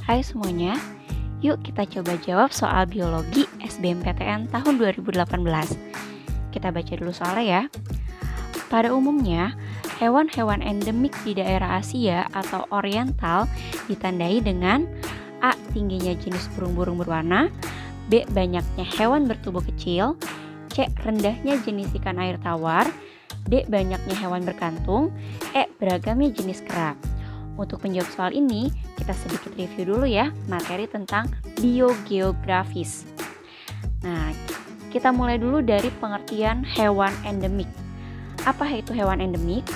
Hai semuanya, yuk kita coba jawab soal biologi SBMPTN tahun 2018. Kita baca dulu soalnya ya. Pada umumnya, hewan-hewan endemik di daerah Asia atau Oriental ditandai dengan A. Tingginya jenis burung-burung berwarna, B. Banyaknya hewan bertubuh kecil, C. Rendahnya jenis ikan air tawar, D. Banyaknya hewan berkantung, E. Beragamnya jenis kera. Untuk menjawab soal ini, kita sedikit review dulu ya materi tentang biogeografis. Nah, kita mulai dulu dari pengertian hewan endemik. Apa itu hewan endemik?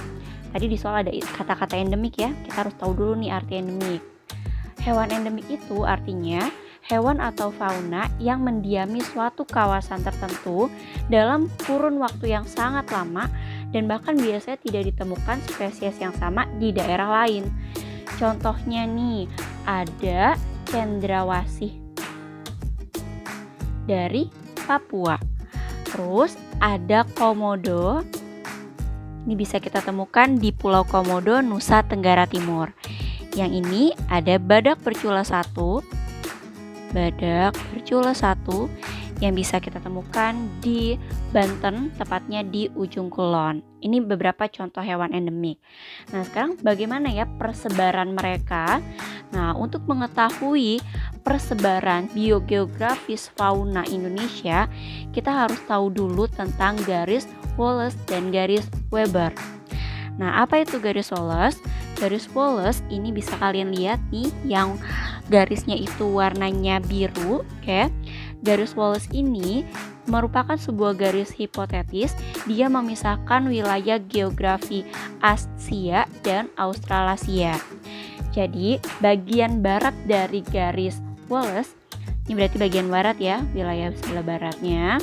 Tadi di soal ada kata-kata endemik ya, kita harus tahu dulu nih arti endemik. Hewan endemik itu artinya hewan atau fauna yang mendiami suatu kawasan tertentu dalam kurun waktu yang sangat lama dan bahkan biasanya tidak ditemukan spesies yang sama di daerah lain. Contohnya nih, ada cendrawasih dari Papua. Terus ada komodo. Ini bisa kita temukan di Pulau Komodo, Nusa Tenggara Timur. Yang ini ada badak bercula satu yang bisa kita temukan di Banten, tepatnya di Ujung Kulon. Ini beberapa contoh hewan endemik. Nah, sekarang bagaimana ya persebaran mereka? Nah, untuk mengetahui persebaran biogeografis fauna Indonesia, kita harus tahu dulu tentang garis Wallace dan garis Weber. Nah, apa itu garis Wallace? Garis Wallace ini bisa kalian lihat nih, yang garisnya itu warnanya biru, oke. Garis Wallace ini merupakan sebuah garis hipotetis. Dia memisahkan wilayah geografi Asia dan Australasia. Jadi, bagian barat dari garis Wallace, ini berarti bagian barat ya, wilayah sebelah baratnya,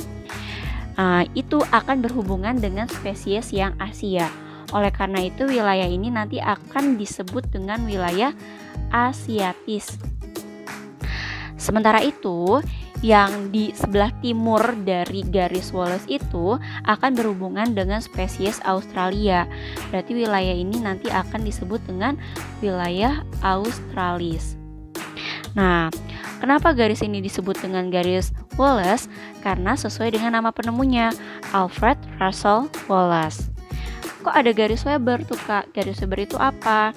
itu akan berhubungan dengan spesies yang Asia. Oleh karena itu, wilayah ini nanti akan disebut dengan wilayah Asiatis. Sementara itu, yang di sebelah timur dari garis Wallace itu akan berhubungan dengan spesies Australia. Berarti wilayah ini nanti akan disebut dengan wilayah Australis. Nah, kenapa garis ini disebut dengan garis Wallace? Karena sesuai dengan nama penemunya, Alfred Russel Wallace. Kok ada garis Weber tuh Kak? Garis Weber itu apa?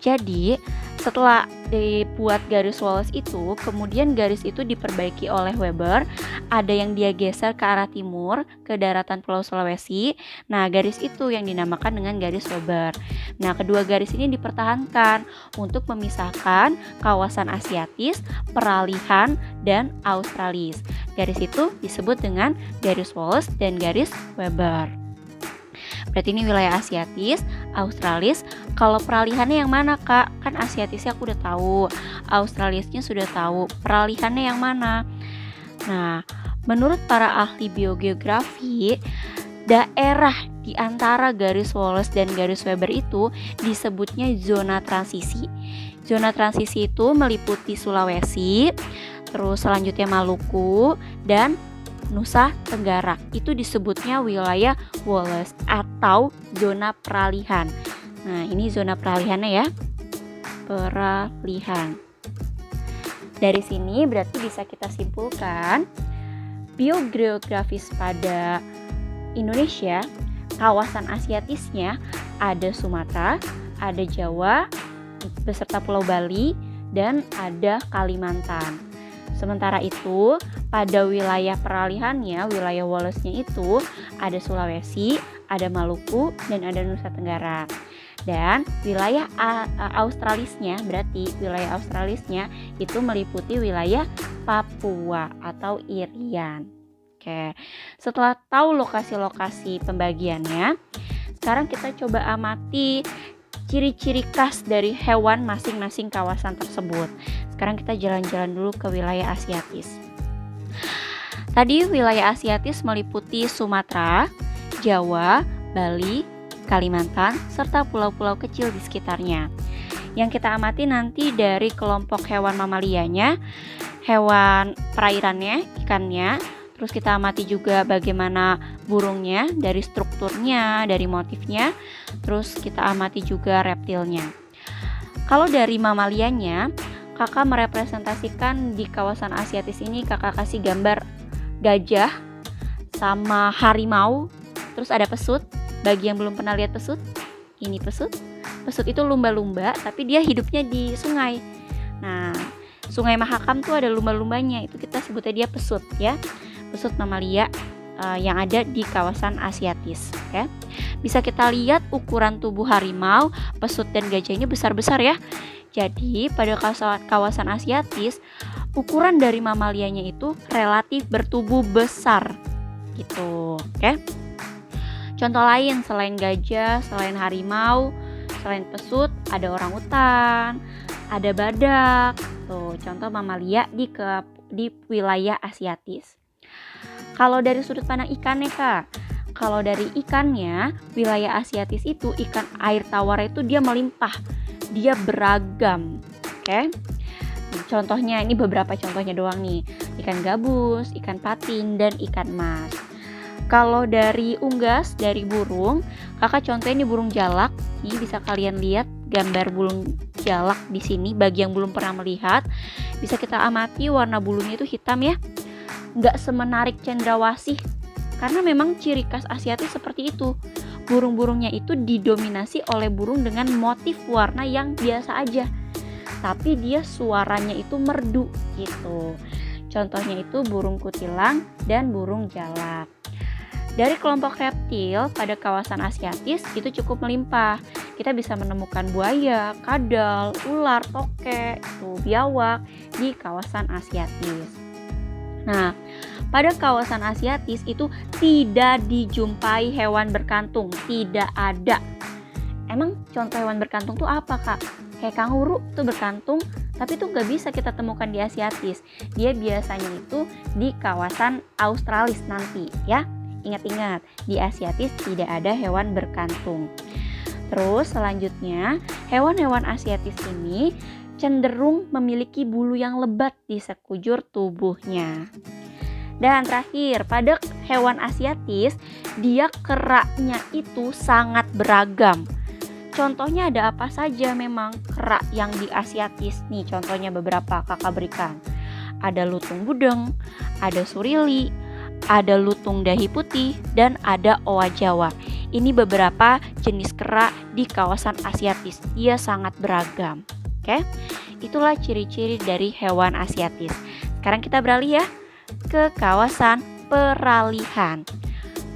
Jadi, setelah dibuat garis Wallace itu, kemudian garis itu diperbaiki oleh Weber. Ada yang dia geser ke arah timur, ke daratan Pulau Sulawesi. Nah, garis itu yang dinamakan dengan garis Weber. Nah, kedua garis ini dipertahankan untuk memisahkan kawasan Asiatis, Peralihan, dan Australis. Garis itu disebut dengan garis Wallace dan garis Weber. Berarti ini wilayah Asiatis, Australis. Kalau peralihannya yang mana Kak? Kan Asiatisnya aku udah tahu, Australisnya sudah tahu. Peralihannya yang mana? Nah, menurut para ahli biogeografi, daerah di antara garis Wallace dan garis Weber itu disebutnya zona transisi. Zona transisi itu meliputi Sulawesi, terus selanjutnya Maluku, dan Nusa Tenggara. Itu disebutnya wilayah Wallace atau zona peralihan. Nah, ini zona peralihannya ya. Peralihan. Dari sini berarti bisa kita simpulkan biogeografis pada Indonesia, kawasan Asiatisnya ada Sumatera, ada Jawa beserta Pulau Bali, dan ada Kalimantan. Sementara itu, pada wilayah peralihannya, wilayah Wallace-nya itu ada Sulawesi, ada Maluku, dan ada Nusa Tenggara. Dan wilayah Australisnya, berarti wilayah Australisnya itu meliputi wilayah Papua atau Irian. Oke, setelah tahu lokasi-lokasi pembagiannya, sekarang kita coba amati ciri-ciri khas dari hewan masing-masing kawasan tersebut. Sekarang kita jalan-jalan dulu ke wilayah Asiatis. Tadi wilayah Asiatis meliputi Sumatera, Jawa, Bali, Kalimantan, serta pulau-pulau kecil di sekitarnya. Yang kita amati nanti dari kelompok hewan mamalianya, hewan perairannya, ikannya. Terus kita amati juga bagaimana burungnya, dari strukturnya, dari motifnya. Terus kita amati juga reptilnya. Kalau dari mamalianya, kakak merepresentasikan di kawasan Asiatis ini, kakak kasih gambar gajah sama harimau, terus ada pesut. Bagi yang belum pernah lihat pesut, ini pesut. Pesut itu lumba-lumba, tapi dia hidupnya di sungai. Nah, Sungai Mahakam tuh ada lumba-lumbanya, itu kita sebutnya dia pesut ya. Pesut mamalia yang ada di kawasan Asiatis, ya. Bisa kita lihat ukuran tubuh harimau, pesut dan gajah ini besar-besar ya. Jadi pada kawasan Asiatis, ukuran dari mamalianya itu relatif bertubuh besar gitu, oke. Contoh lain selain gajah, selain harimau, selain pesut, ada orangutan, ada badak. Tuh, contoh mamalia di wilayah Asiatis. Kalau dari sudut pandang ikannya, Kak, kalau dari ikannya, wilayah Asiatis itu ikan air tawar itu dia melimpah, dia beragam, oke? Contohnya, ini beberapa contohnya doang nih, ikan gabus, ikan patin, dan ikan mas. Kalau dari unggas, dari burung, kakak contohnya ini burung jalak. Ini bisa kalian lihat gambar burung jalak di sini. Bagi yang belum pernah melihat, bisa kita amati warna bulunya itu hitam ya. Nggak semenarik cendrawasih, karena memang ciri khas Asiatis seperti itu. Burung-burungnya itu didominasi oleh burung dengan motif warna yang biasa aja, tapi dia suaranya itu merdu gitu. Contohnya itu burung kutilang dan burung jalak. Dari kelompok reptil pada kawasan Asiatis itu cukup melimpah. Kita bisa menemukan buaya, kadal, ular, tokek, biawak di kawasan Asiatis. Nah, pada kawasan Asiatis itu tidak dijumpai hewan berkantung, tidak ada. Emang contoh hewan berkantung tuh apa, Kak? Kayak kanguru tuh berkantung, tapi tuh gak bisa kita temukan di Asiatis. Dia biasanya itu di kawasan Australis nanti ya. Ingat-ingat, di Asiatis tidak ada hewan berkantung. Terus selanjutnya, hewan-hewan Asiatis ini cenderung memiliki bulu yang lebat di sekujur tubuhnya. Dan terakhir, pada hewan Asiatis, dia keraknya itu sangat beragam. Contohnya ada apa saja memang kerak yang di Asiatis nih, contohnya beberapa kakak berikan. Ada lutung budeng, ada surili, ada lutung dahi putih, dan ada owa Jawa. Ini beberapa jenis kerak di kawasan Asiatis. Dia sangat beragam. Oke, itulah ciri-ciri dari hewan Asiatis. Sekarang kita beralih ya ke kawasan peralihan.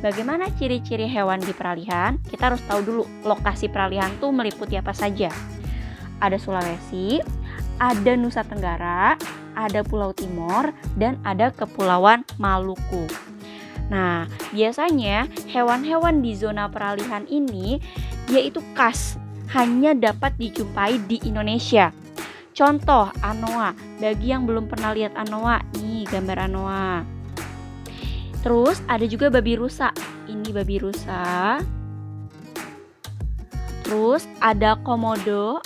Bagaimana ciri-ciri hewan di peralihan? Kita harus tahu dulu lokasi peralihan tuh meliputi apa saja. Ada Sulawesi, ada Nusa Tenggara, ada Pulau Timor, dan ada Kepulauan Maluku. Nah, biasanya hewan-hewan di zona peralihan ini yaitu khas hanya dapat dijumpai di Indonesia. Contoh anoa. Bagi yang belum pernah lihat anoa, nih gambar anoa. Terus ada juga babi rusa. Ini babi rusa. Terus ada komodo.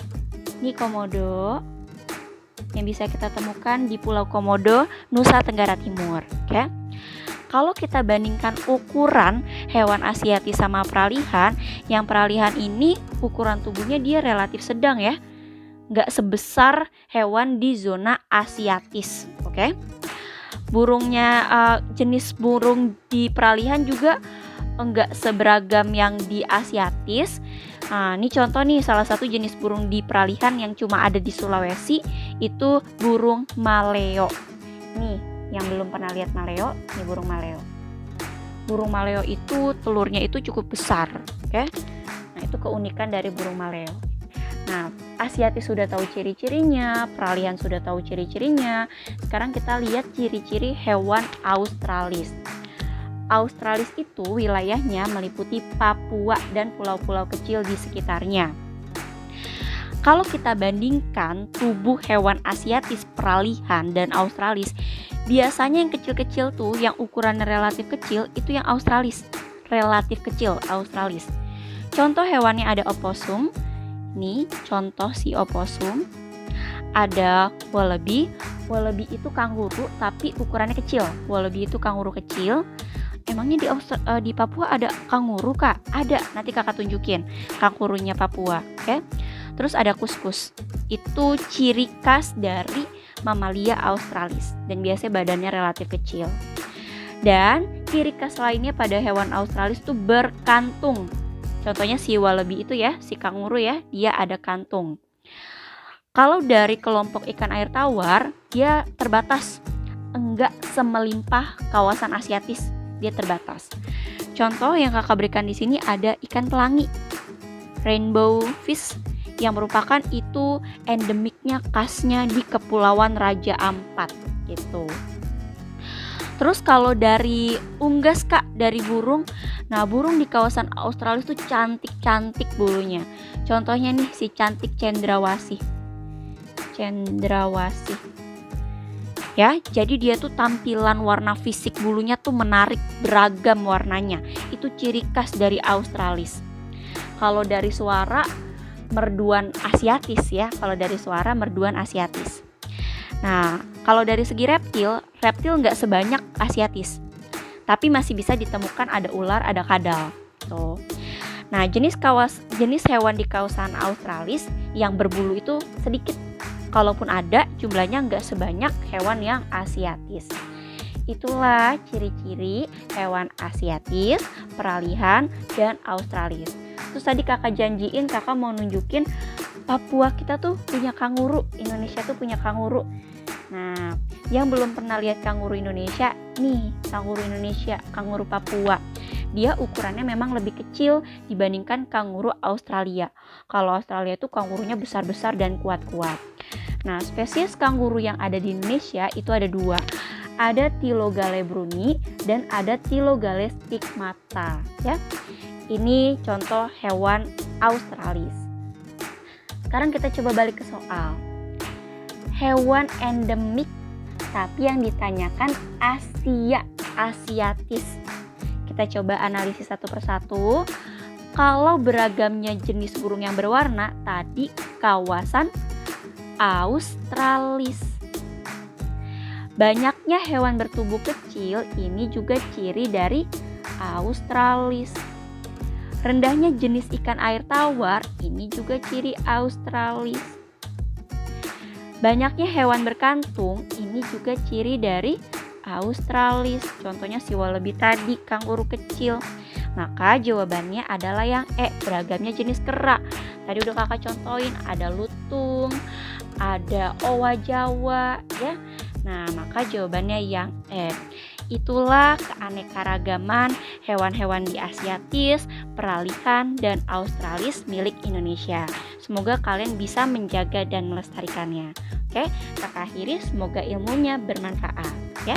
Ini komodo yang bisa kita temukan di Pulau Komodo, Nusa Tenggara Timur. Oke. Kalau kita bandingkan ukuran hewan Asiatis sama peralihan, yang peralihan ini ukuran tubuhnya dia relatif sedang ya, nggak sebesar hewan di zona Asiatis, oke? Burungnya, jenis burung di peralihan juga nggak seberagam yang di Asiatis. Nah, ini contoh nih salah satu jenis burung di peralihan yang cuma ada di Sulawesi, itu burung maleo. Nih, yang belum pernah lihat maleo, ini burung maleo. Burung maleo itu telurnya itu cukup besar, oke? Nah, itu keunikan dari burung maleo. Nah, Asiatis sudah tahu ciri-cirinya, peralihan sudah tahu ciri-cirinya. Sekarang kita lihat ciri-ciri hewan Australis. Australis itu wilayahnya meliputi Papua dan pulau-pulau kecil di sekitarnya. Kalau kita bandingkan tubuh hewan Asiatis, peralihan, dan Australis, biasanya yang kecil-kecil tuh, yang ukurannya relatif kecil, itu yang Australis. Relatif kecil, Australis. Contoh hewannya ada oposum. Nih, contoh si oposum. Ada wallaby. Wallaby itu kanguru, tapi ukurannya kecil. Wallaby itu kanguru kecil. Emangnya di Papua ada kanguru, Kak? Ada, nanti kakak tunjukin kangurunya Papua, oke? Terus ada kuskus. itu ciri khas dari mamalia australis dan biasanya badannya relatif kecil. Dan ciri khas lainnya pada hewan australis itu berkantung. Contohnya si wallaby itu ya, si kanguru ya, dia ada kantung. Kalau dari kelompok ikan air tawar, dia terbatas, enggak semelimpah kawasan Asiatis, dia terbatas. Contoh yang kakak berikan di sini ada ikan pelangi, rainbow fish, yang merupakan itu endemiknya khasnya di Kepulauan Raja Ampat gitu. Terus kalau dari unggas kak, dari burung, nah burung di kawasan Australia itu cantik-cantik bulunya. Contohnya nih si cantik cendrawasih. Ya, jadi dia tuh tampilan warna fisik bulunya tuh menarik, beragam warnanya. Itu ciri khas dari australis. Kalau dari suara, merduan asiatis ya. Kalau dari suara, merduan asiatis. Nah, kalau dari segi reptil nggak sebanyak asiatis. Tapi masih bisa ditemukan ada ular, ada kadal. Tuh. Nah, jenis hewan di kawasan australis yang berbulu itu sedikit. Kalaupun ada, jumlahnya nggak sebanyak hewan yang asiatis. Itulah ciri-ciri hewan asiatis, peralihan, dan australis. Terus tadi kakak janjiin kakak mau nunjukin Papua kita tuh punya kanguru, Indonesia tuh punya kanguru. Nah, yang belum pernah lihat kanguru Indonesia, nih kanguru Indonesia, kanguru Papua. Dia ukurannya memang lebih kecil dibandingkan kanguru Australia. Kalau Australia itu kangurunya besar-besar dan kuat-kuat. Nah, spesies kanguru yang ada di Indonesia itu ada 2. Ada Tylogale bruni dan ada Tylogale stigmata ya. Ini contoh hewan australis. Sekarang kita coba balik ke soal. Hewan endemik tapi yang ditanyakan asiatis. Kita coba analisis satu persatu. Kalau beragamnya jenis burung yang berwarna, tadi kawasan australis. Banyaknya hewan bertubuh kecil, ini juga ciri dari australis. Rendahnya jenis ikan air tawar, ini juga ciri australis. Banyaknya hewan berkantung, ini juga ciri dari australis. Contohnya si wallaby tadi, kanguru kecil. Maka jawabannya adalah yang E, beragamnya jenis kera. Tadi udah kakak contohin, ada lutung, ada owa Jawa ya. Nah, maka jawabannya yang E. Itulah keanekaragaman hewan-hewan di asiatis, peralihan, dan australis milik Indonesia. Semoga kalian bisa menjaga dan melestarikannya. Oke, kakak akhiri, semoga ilmunya bermanfaat ya.